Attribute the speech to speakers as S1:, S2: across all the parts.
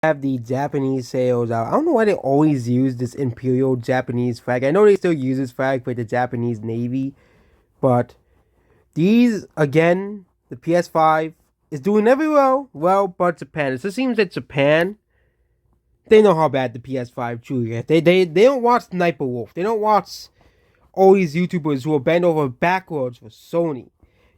S1: Have the Japanese sales out. I don't know why they always use this Imperial Japanese flag. I know they still use this flag for the Japanese Navy, but these again, the PS5 is doing very well, but Japan. It just seems that Japan, they know how bad the PS5 truly is. They don't watch Sniper Wolf. They don't watch all these YouTubers who are bent over backwards for Sony.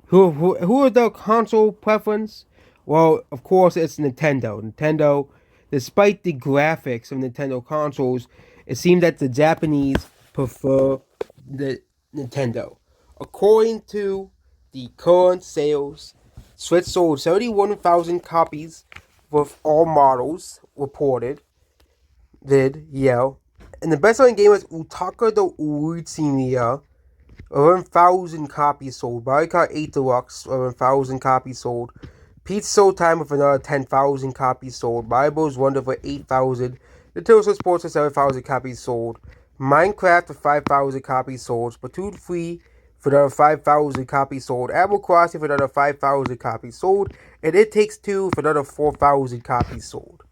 S1: Who are their console preference? Well, of course, it's Nintendo. Nintendo, despite the graphics of Nintendo consoles, it seems that the Japanese prefer the Nintendo. According to the current sales, Switch sold 71,000 copies with all models reported. And the best-selling game is Utaka the Uritsumiya. 11,000 copies sold. Mario Kart 8 Deluxe, 11,000 copies sold. Pizza Time with another 10,000 copies sold. Mario Bros. Wonder for 8,000. Nintendo Switch Sports for 7,000 copies sold. Minecraft for 5,000 copies sold. Splatoon 3 for another 5,000 copies sold. Animal Crossing for another 5,000 copies sold. And It Takes Two for another 4,000 copies sold.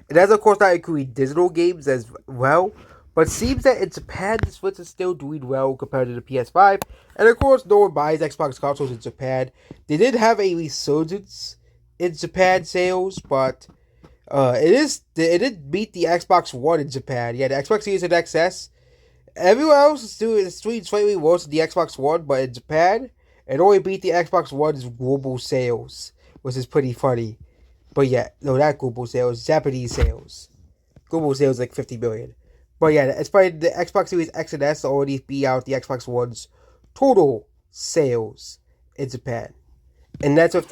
S1: It does, of course, not include digital games as well, but it seems that in Japan, the Switch is still doing well compared to the PS5. And of course, no one buys Xbox consoles in Japan. They did have a resurgence in Japan sales, but it did beat the Xbox One in Japan. Yeah, the Xbox Series and XS. Everywhere else is doing slightly worse than the Xbox One, but in Japan, it only beat the Xbox One's global sales, which is pretty funny. But yeah, no, not global sales, Japanese sales. Global sales like 50 million. But yeah, it's probably the Xbox Series X and S already beat out the Xbox One's total sales in Japan. And that's with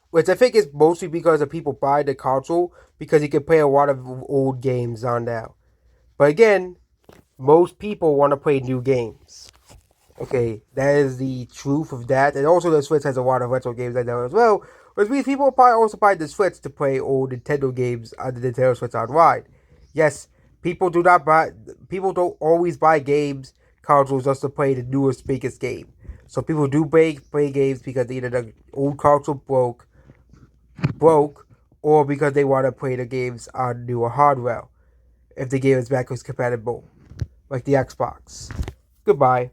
S1: which I think is mostly because of people buying the console because you can play a lot of old games on now. But again, most people want to play new games. Okay, that is the truth of that. And also the Switch has a lot of retro games I know as well. Which means people probably also buy the Switch to play old Nintendo games on the Nintendo Switch Online. Yes, people don't always buy games consoles just to play the newest, biggest game. So people do play games because either the old console broke, or because they want to play the games on newer hardware if the game is backwards compatible, like the Xbox. Goodbye.